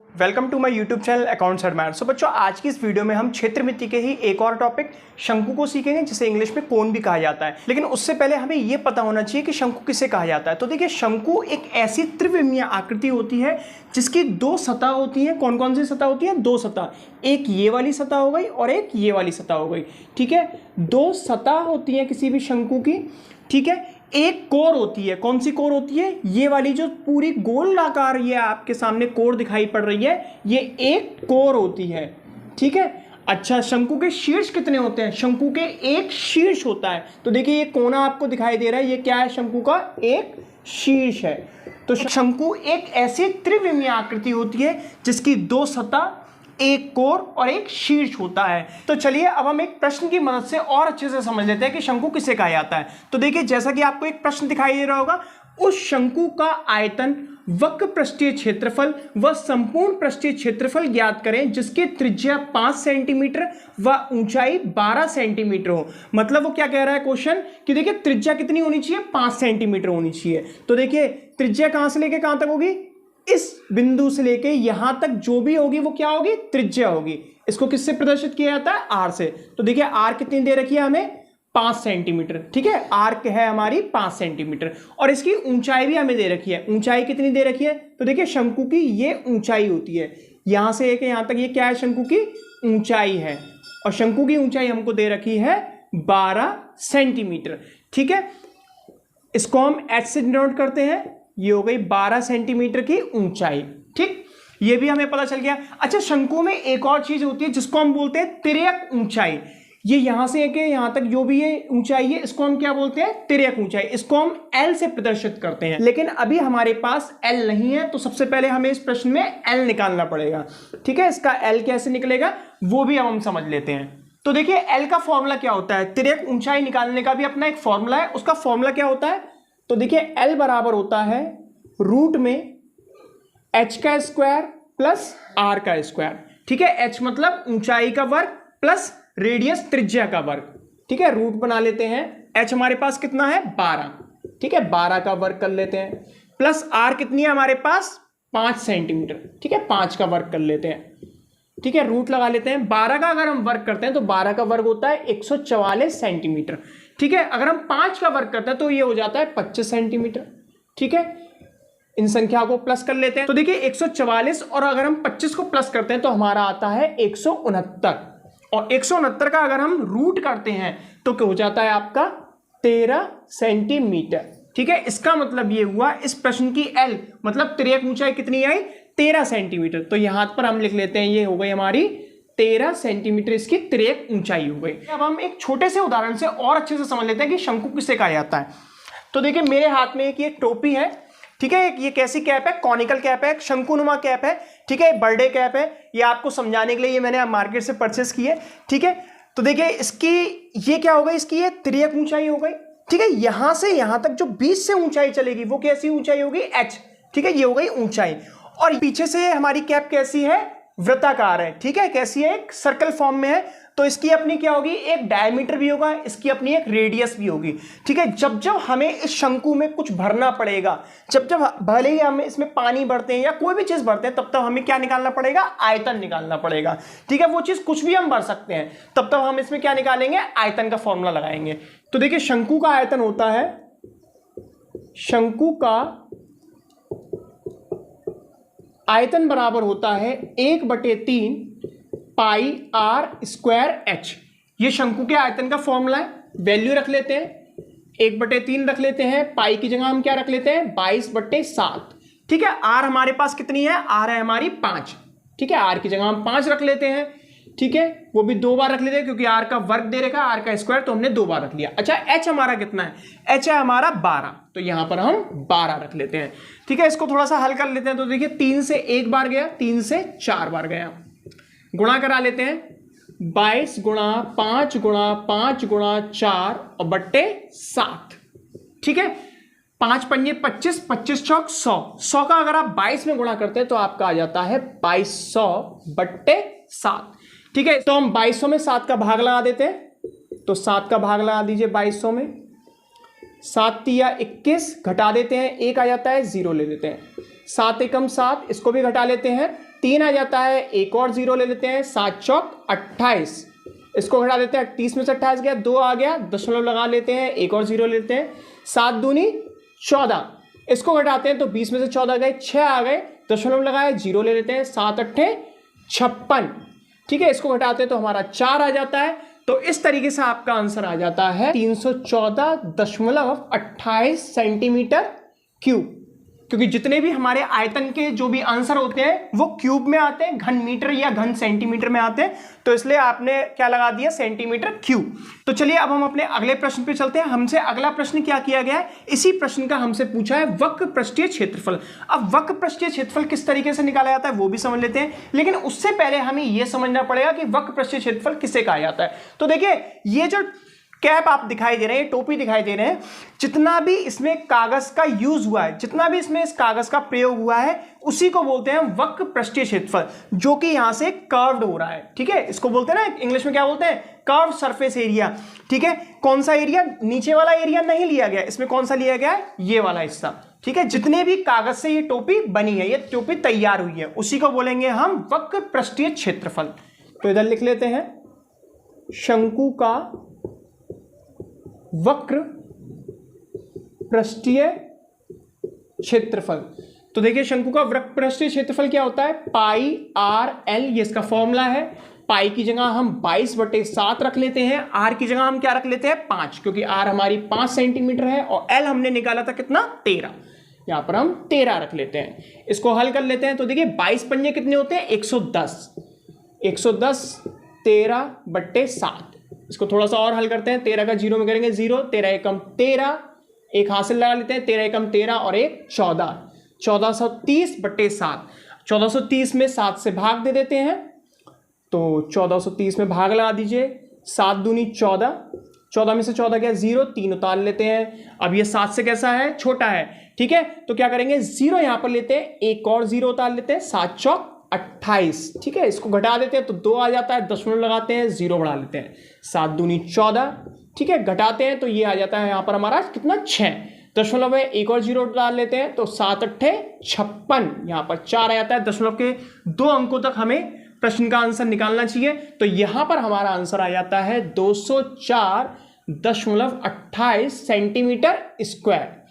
Welcome to my YouTube channel account sir man. So बच्चों, आज की इस वीडियो में हम क्षेत्रमिति के ही एक और टॉपिक शंकु को सीखेंगे, जिसे इंग्लिश में कोन भी कहा जाता है। लेकिन उससे पहले हमें यह पता होना चाहिए कि शंकु किसे कहा जाता है। तो देखिए, शंकु एक ऐसी त्रिविमीय आकृति होती है जिसकी दो सतह होती है। कौन कौन सी सतह होती है? दो सतह। एक ये वाली सतह हो गई और एक ये वाली सतह हो गई। ठीक है, दो सतह होती है किसी भी शंकु की। ठीक है, एक कोर होती है। कौन सी कोर होती है? ये वाली जो पूरी गोलाकार ये आपके सामने कोर दिखाई पड़ रही है, ये एक कोर होती है। ठीक है। अच्छा, शंकु के शीर्ष कितने होते हैं? शंकु के एक शीर्ष होता है। तो देखिए, ये कोना आपको दिखाई दे रहा है, ये क्या है? शंकु का एक शीर्ष है। तो शंकु एक ऐसी त्रिविमीय आकृति होती है जिसकी दो सतह, एक कोर और एक शीर्ष होता है। तो चलिए अब हम एक प्रश्न की मदद से और अच्छे से समझ लेते हैं कि शंकु किसे कहा जाता है। तो देखिए, जैसा कि आपको एक प्रश्न दिखाई दे रहा होगा, उस शंकु का आयतन, वक्र पृष्ठीय क्षेत्रफल व संपूर्ण पृष्ठीय क्षेत्रफल ज्ञात करें जिसकी त्रिज्या 5 सेंटीमीटर व ऊंचाई 12 सेंटीमीटर हो। मतलब वो क्या कह रहा है क्वेश्चन कि देखिए, त्रिज्या कितनी होनी चाहिए? 5 सेंटीमीटर होनी चाहिए। तो देखिए, त्रिज्या कहां से लेके कहां तक होगी? इस बिंदु से लेके यहां तक जो भी होगी वो क्या होगी? त्रिज्या होगी। इसको किससे प्रदर्शित किया जाता है? आर से। तो देखिए, आर कितनी दे रखी है हमें? 5 सेंटीमीटर। ठीक है, आर है हमारी 5 सेंटीमीटर और इसकी ऊंचाई भी हमें दे रखी है। ऊंचाई कितनी दे रखी है? तो देखिए, शंकु की ये ऊंचाई होती है, यहां से लेके यहां तक ये क्या है? शंकु की ऊंचाई है। और शंकु की ऊंचाई हमको दे रखी है 12 सेंटीमीटर। ठीक है, इसको हम एच से डिनोट करते हैं। ये हो गई 12 सेंटीमीटर की ऊंचाई। ठीक, ये भी हमें पता चल गया। अच्छा, शंकु में एक और चीज होती है जिसको हम बोलते हैं तिर्यक ऊंचाई। ये यहां से लेके यहां तक जो भी ये ऊंचाई है, इसको हम क्या बोलते हैं? तिर्यक ऊंचाई। इसको हम एल से प्रदर्शित करते हैं। लेकिन अभी हमारे पास एल नहीं है, तो सबसे पहले हमें इस प्रश्न में एल निकालना पड़ेगा। ठीक है, इसका एल कैसे निकलेगा वो भी अब हम समझ लेते हैं। तो देखिए, एल का फॉर्मूला क्या होता है? तिर्यक ऊंचाई निकालने का भी अपना एक फॉर्मूला है। उसका फॉर्मूला क्या होता है? तो देखिए, एल बराबर होता है रूट में एच का स्क्वायर प्लस आर का स्क्वायर। ठीक है, एच मतलब ऊंचाई का वर्ग प्लस रेडियस त्रिज्या का वर्ग। ठीक है, रूट बना लेते हैं। एच हमारे पास कितना है? 12। ठीक है, 12 का वर्ग कर लेते हैं, प्लस आर कितनी है हमारे पास? 5 सेंटीमीटर। ठीक है, 5 का वर्ग कर लेते हैं। ठीक है, रूट लगा लेते हैं। 12 का अगर हम वर्ग करते हैं तो 12 का वर्ग होता है 144 सेंटीमीटर। ठीक है, अगर हम 5 का वर्ग करते हैं तो ये हो जाता है 25 सेंटीमीटर। ठीक है, इन संख्या को प्लस कर लेते हैं। तो देखिए, 144 और अगर हम 25 को प्लस करते हैं तो हमारा आता है 169। और 169 का अगर हम रूट करते हैं तो क्या हो जाता है आपका? 13 सेंटीमीटर। ठीक है, इसका मतलब ये हुआ इस प्रश्न की एल मतलब तिर्यक ऊंचाई कितनी आई? 13 सेंटीमीटर। तो यहां पर हम लिख लेते हैं, ये हो गई हमारी 13 सेंटीमीटर इसकी तिर्यक ऊंचाई हो गई। अब हम एक छोटे से उदाहरण से और अच्छे से समझ लेते हैं कि शंकु किसे कहा जाता है। तो देखिए, मेरे हाथ में एक टोपी है। ठीक है, ये कैसी कैप है? कॉनिकल कैप है, शंकुनुमा कैप है। ठीक है, बर्थडे कैप है। ये आपको समझाने के लिए ये मैंने मार्केट से परचेस की है। ठीक है, तो देखिए, इसकी ये क्या हो गई? इसकी ये तिर्यक ऊंचाई हो गई। ठीक है, यहां से यहां तक जो बीच से ऊंचाई चलेगी वो कैसी ऊंचाई होगी? एच। ठीक है, ये हो गई ऊंचाई। और पीछे से हमारी कैप कैसी है? वृत्ताकार है। ठीक है, कैसी है? एक सर्कल फॉर्म में है। तो इसकी अपनी क्या होगी? एक डायमीटर भी होगा, इसकी अपनी एक रेडियस भी होगी। ठीक है, जब जब हमें इस शंकु में कुछ भरना पड़ेगा, जब जब भले ही हमें इसमें पानी भरते हैं या कोई भी चीज भरते हैं, तब तब हमें क्या निकालना पड़ेगा? आयतन निकालना पड़ेगा। ठीक है, वो चीज कुछ भी हम भर सकते हैं, तब तब हम इसमें क्या निकालेंगे? आयतन का फॉर्मूला लगाएंगे। तो देखिए, शंकु का आयतन होता है, शंकु का आयतन बराबर होता है 1/3 पाई आर स्क्वायर एच। ये शंकु के आयतन का फॉर्मूला है। वैल्यू रख लेते हैं, 1/3 रख लेते हैं, पाई की जगह हम क्या रख लेते हैं? 22/7। ठीक है, आर हमारे पास कितनी है? आर है हमारी 5। ठीक है, आर की जगह हम 5 रख लेते हैं। ठीक है, वो भी 2 बार रख लेते हैं क्योंकि आर का वर्ग दे रखा है, आर का स्क्वायर, तो हमने 2 बार रख लिया। अच्छा, एच हमारा कितना है? एच है हमारा 12, तो यहां पर हम 12 रख लेते हैं। ठीक है, इसको थोड़ा सा हल कर लेते हैं। तो देखिए, 3 से 1 बार गया, 3 से 4 बार गया, गुणा करा लेते हैं। 22 गुणा 5 गुणा 5 गुणा 4 और बट्टे 7। ठीक है, 5 पंजे 25, 25 चौक 100। 100 का अगर आप 22 में गुणा करते हैं तो आपका आ जाता है 2200/7। ठीक है, तो हम 2200 में 7 का भाग लगा देते हैं। तो 7 का भाग लगा दीजिए 2200 में। 7 तिया 21, घटा देते हैं, 1 आ जाता है, 0 ले लेते हैं। 7 एकम 7, इसको भी घटा लेते हैं, 3 आ जाता है, एक और 0 ले लेते हैं, 7 चौक 28, इसको घटा देते हैं, 30 में से 28 गया, 2 आ गया, दशमलव लगा लेते हैं, एक और 0 लेते हैं, 7 दूनी 14, इसको घटाते हैं तो 20 में से 14 गए, 6 आ गए, दशमलव लगाए, 0 ले लेते हैं, 7 अट्ठे 56, ठीक है, इसको घटाते हैं तो हमारा 4 आ जाता है। तो इस तरीके से आपका आंसर आ जाता है 314.28 सेंटीमीटर क्यूब, क्योंकि जितने भी हमारे आयतन के जो भी आंसर होते हैं वो क्यूब में आते हैं, घन मीटर या घन सेंटीमीटर में आते हैं, तो इसलिए आपने क्या लगा दिया, सेंटीमीटर क्यूब। तो चलिए अब हम अपने अगले प्रश्न पे चलते हैं। हमसे अगला प्रश्न क्या किया गया है, इसी प्रश्न का हमसे पूछा है वक्र पृष्ठीय क्षेत्रफल। अब वक्र पृष्ठीय क्षेत्रफल किस तरीके से निकाला जाता है वो भी समझ लेते हैं, लेकिन उससे पहले हमें यह समझना पड़ेगा कि वक्र पृष्ठीय क्षेत्रफल किसे कहा जाता है। तो देखिए ये जो कैप आप दिखाई दे रहे हैं, टोपी दिखाई दे रहे हैं, जितना भी इसमें कागज का यूज हुआ है, जितना भी इसमें इस कागज का प्रयोग हुआ है, उसी को बोलते हैं वक्र पृष्ठीय क्षेत्रफल, जो कि यहां से कर्व्ड हो रहा है, ठीक है, इसको बोलते हैं ना इंग्लिश में क्या बोलते हैं, कर्व सरफेस एरिया, ठीक है। कौन सा एरिया, नीचे वाला एरिया नहीं लिया गया, इसमें कौन सा लिया गया है, ये वाला हिस्सा, ठीक है। जितने भी कागज से ये टोपी बनी है, ये टोपी तैयार हुई है, उसी को बोलेंगे हम वक्र पृष्ठीय क्षेत्रफल। तो इधर लिख लेते हैं शंकु का वक्र पृष्ठीय क्षेत्रफल। तो देखिए शंकु का वक्र पृष्ठीय क्षेत्रफल क्या होता है, पाई आर एल, ये इसका फॉर्मूला है। पाई की जगह हम 22/7 रख लेते हैं, आर की जगह हम क्या रख लेते हैं, 5, क्योंकि आर हमारी 5 सेंटीमीटर है और एल हमने निकाला था कितना, 13, यहां पर हम 13 रख लेते हैं। इसको हल कर लेते हैं तो देखिए 22 पंजे कितने होते हैं, 110, 13/7। इसको थोड़ा सा और हल करते हैं, 13 का 0 में करेंगे 0, 13 एकम 13, एक हासिल लगा लेते हैं, 13 एकम 13 और एक 14, 1430/7। 1430 में 7 से भाग दे देते हैं, तो 1430 में भाग लगा दीजिए, 7 दूनी 14, 14 में से 14 गया 0, 3 उतार लेते हैं। अब ये 7 से कैसा है, छोटा है, ठीक है, तो क्या करेंगे, 0 यहां पर लेते हैं, एक और 0 उतार लेते हैं, 7 चौक 28, ठीक है, इसको घटा देते हैं तो 2 आ जाता है, दशमलव लगाते हैं, 0 बढ़ा लेते हैं, 7 दूनी 14, ठीक है, घटाते हैं तो ये आ जाता है यहां पर हमारा कितना, 6, दशमलव है, एक और 0 डाल लेते हैं तो 7 अट्ठे 56, यहां पर 4 आ जाता है। दशमलव के 2 अंकों तक हमें प्रश्न का आंसर निकालना चाहिए, तो यहां पर हमारा आंसर आ जाता है 204.28 सेंटीमीटर स्क्वायर।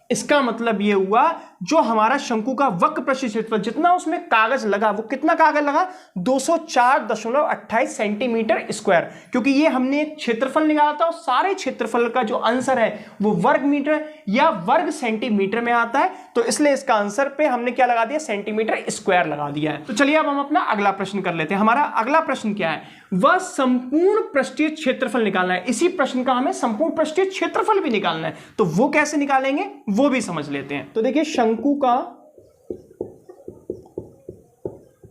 इसका मतलब ये हुआ जो हमारा शंकु का वक्र पृष्ठीय क्षेत्रफल, जितना उसमें कागज लगा, वो कितना कागज लगा, 204.28 सेंटीमीटर स्क्वायर, क्योंकि ये हमने एक क्षेत्रफल निकाला था और सारे क्षेत्रफल का जो आंसर है वो वर्ग मीटर या वर्ग सेंटीमीटर में आता है, तो इसलिए इसका आंसर पे हमने क्या लगा दिया, सेंटीमीटर स्क्वायर लगा दिया है। तो चलिए अब हम अपना अगला प्रश्न कर लेते हैं। हमारा अगला प्रश्न क्या है, वह संपूर्ण पृष्ठीय क्षेत्रफल निकालना है। इसी प्रश्न का हमें संपूर्ण पृष्ठीय क्षेत्रफल भी निकालना है, तो वो कैसे निकालेंगे वो भी समझ लेते हैं। तो देखिए शंकु का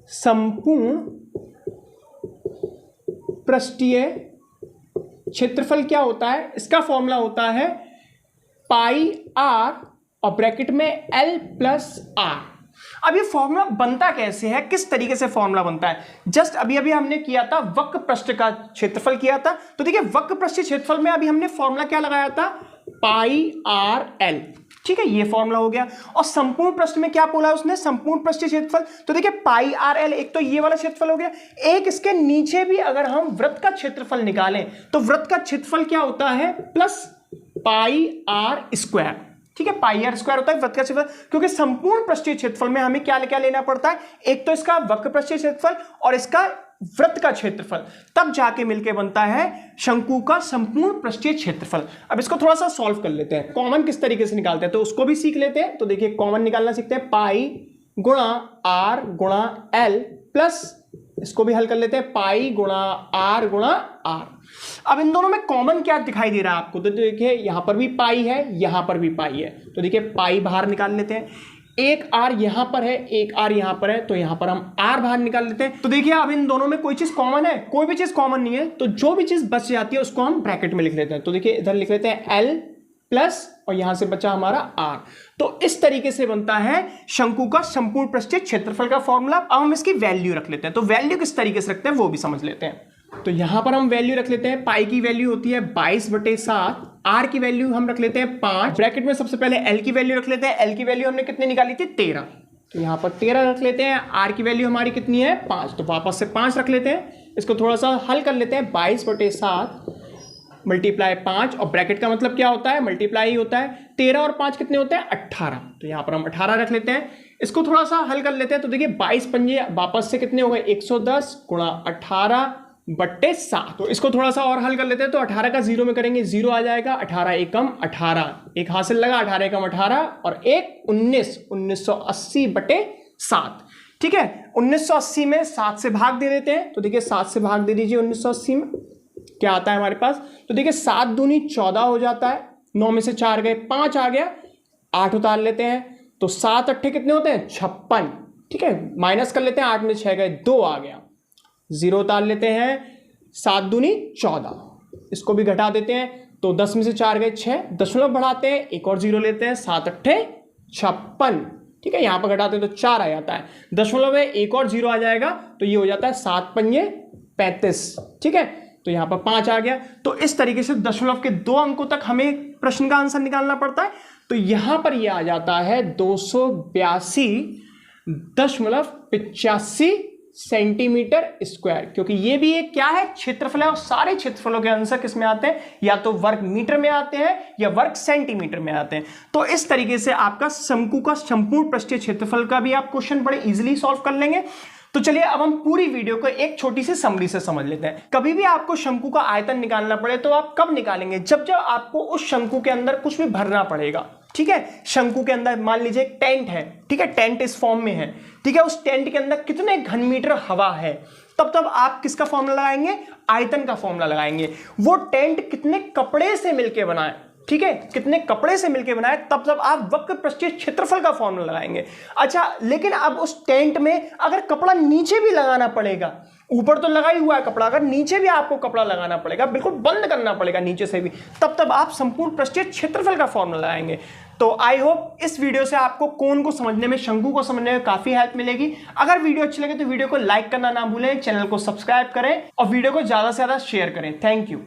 संपूर्ण पृष्ठीय क्षेत्रफल क्या होता है, इसका फॉर्मूला होता है पाई आर और ब्रैकेट में एल प्लस आर। अब ये फॉर्मूला बनता कैसे है, किस तरीके से फॉर्मूला बनता है, जस्ट अभी अभी हमने किया था वक्र पृष्ठ का क्षेत्रफल किया था, तो देखिए वक्र पृष्ठ क्षेत्रफल में अभी हमने फॉर्मूला क्या लगाया था, पाई आर एल, ठीक है, ये फॉर्मूला हो गया। और संपूर्ण पृष्ठ में क्या बोला उसने, संपूर्ण पृष्ठीय क्षेत्रफल, तो देखिए पाई आर एल, एक तो ये वाला क्षेत्रफल हो गया, एक इसके नीचे भी अगर हम वृत्त का क्षेत्रफल निकालें तो वृत्त का क्षेत्रफल क्या होता है, प्लस पाई आर स्क्वायर, ठीक है, पाई आर स्क्वायर होता है वृत्त का क्षेत्रफल, क्योंकि संपूर्ण पृष्ठीय क्षेत्रफल में हमें क्या क्या लेना पड़ता है, एक तो इसका वक्र पृष्ठीय क्षेत्रफल और इसका वृत्त का क्षेत्रफल, तब जाके मिलके बनता है शंकु का संपूर्ण पृष्ठीय क्षेत्रफल। अब इसको थोड़ा सा सॉल्व कर लेते हैं, कॉमन किस तरीके से निकालते हैं तो उसको भी सीख लेते हैं। तो देखिए कॉमन निकालना सीखते हैं, पाई गुणा आर गुणा एल प्लस, इसको भी हल कर लेते हैं, पाई गुणा आर गुणा आर। अब इन दोनों में कॉमन क्या दिखाई दे रहा है आपको, तो देखिए यहां पर भी पाई है, यहां पर भी पाई है, तो देखिए पाई बाहर निकाल लेते हैं, एक आर यहां पर है, एक आर यहां पर है, तो यहां पर हम आर बाहर निकाल लेते हैं। तो देखिए अब इन दोनों में कोई चीज कॉमन है, कोई भी चीज कॉमन नहीं है, तो जो भी चीज बच जाती है उसको हम ब्रैकेट में लिख लेते हैं। तो देखिए इधर लिख लेते हैं एल प्लस और यहां से बचा हमारा आर। तो इस तरीके से बनता है शंकु का संपूर्ण पृष्ठीय क्षेत्रफल का फॉर्मूला। अब हम इसकी वैल्यू रख लेते हैं, तो वैल्यू किस तरीके से रखते हैं वो भी समझ लेते हैं। तो यहां पर हम वैल्यू रख लेते हैं, पाई की वैल्यू होती है 22/7, आर की वैल्यू हम रख लेते हैं 5, ब्रैकेट में सबसे पहले एल की वैल्यू रख लेते हैं, एल की वैल्यू हमने कितनी निकाली थी, 13, तो यहाँ पर 13 रख लेते हैं। आर की वैल्यू हमारी कितनी है 5, तो वापस से 5 रख लेते हैं। इसको थोड़ा सा हल कर लेते हैं। 22/7 मल्टीप्लाई 5, और ब्रैकेट का मतलब क्या होता है, मल्टीप्लाई ही होता है। 13 और 5 कितने होते हैं 18, तो यहाँ पर हम 18 रख लेते हैं। इसको थोड़ा सा हल कर लेते हैं। तो देखिए 22 पंजे वापस से कितने हो गए 110 गुणा 18/7। तो इसको थोड़ा सा और हल कर लेते हैं। तो 18 का 0 में करेंगे 0 आ जाएगा, 18 एकम 18, एक हासिल लगा, 18 एकम 18 और एक 19, 1980/7। ठीक है, 1980 में 7 से भाग दे देते हैं। तो देखिए 7 से भाग दे दीजिए 1980 में, क्या आता है हमारे पास। तो देखिए 7 दूनी 14 हो जाता है, 9 में से 4 गए 5 आ गया, 8 उतार लेते हैं। तो 7 8 कितने होते हैं 56। ठीक है, माइनस कर लेते हैं, 8 में 6 गए 2 आ गया, 0 उतार लेते हैं। 7 दूनी 14, इसको भी घटा देते हैं। तो 10 में से 4 गए 6, दशमलव बढ़ाते हैं, एक और 0 लेते हैं, 7 8 56। ठीक है, यहाँ पर घटाते हैं तो 4 आ जाता है, दशमलव में एक और 0 आ जाएगा, तो ये हो जाता है 7 पंजे 35। ठीक है, तो यहाँ पर 5 आ गया। तो इस तरीके से दशमलव के 2 अंकों तक हमें प्रश्न का आंसर निकालना पड़ता है। तो यहाँ पर यह आ जाता है 282.85 सेंटीमीटर स्क्वायर, क्योंकि ये भी एक क्या है क्षेत्रफल है, और सारे क्षेत्रफलों के आंसर किस में आते हैं, या तो वर्ग मीटर में आते हैं या वर्ग सेंटीमीटर में आते हैं। तो इस तरीके से आपका शंकु का संपूर्ण पृष्ठीय क्षेत्रफल का भी आप क्वेश्चन बड़े इजीली सॉल्व कर लेंगे। तो चलिए अब हम पूरी वीडियो को एक छोटी सी समरी से समझ लेते हैं। कभी भी आपको शंकु का आयतन निकालना पड़े तो आप कब निकालेंगे, जब जब आपको उस शंकु के अंदर कुछ भी भरना पड़ेगा। ठीक है, शंकु के अंदर मान लीजिए एक टेंट है, ठीक है, टेंट इस फॉर्म में है, ठीक है, उस टेंट के अंदर कितने घन मीटर हवा है, तब आप किसका फॉर्मूला लगाएंगे, आयतन का फॉर्मूला लगाएंगे। वो टेंट कितने कपड़े से मिलकर बनाए, ठीक है, कितने कपड़े से मिलकर बनाए, तब आप वक्र पृष्ठीय क्षेत्रफल का फॉर्मूला लगाएंगे। अच्छा, लेकिन अब उस टेंट में अगर कपड़ा नीचे भी लगाना पड़ेगा, ऊपर तो लगा ही हुआ है कपड़ा, अगर नीचे भी आपको कपड़ा लगाना पड़ेगा, बिल्कुल बंद करना पड़ेगा नीचे से भी, तब आप संपूर्ण पृष्ठीय क्षेत्रफल का फॉर्मूला लगाएंगे। तो आई होप इस वीडियो से आपको कोण को समझने में, शंकु को समझने में काफी हेल्प मिलेगी। अगर वीडियो अच्छी लगे तो वीडियो को लाइक करना ना भूलें, चैनल को सब्सक्राइब करें और वीडियो को ज्यादा से ज्यादा शेयर करें। Thank you.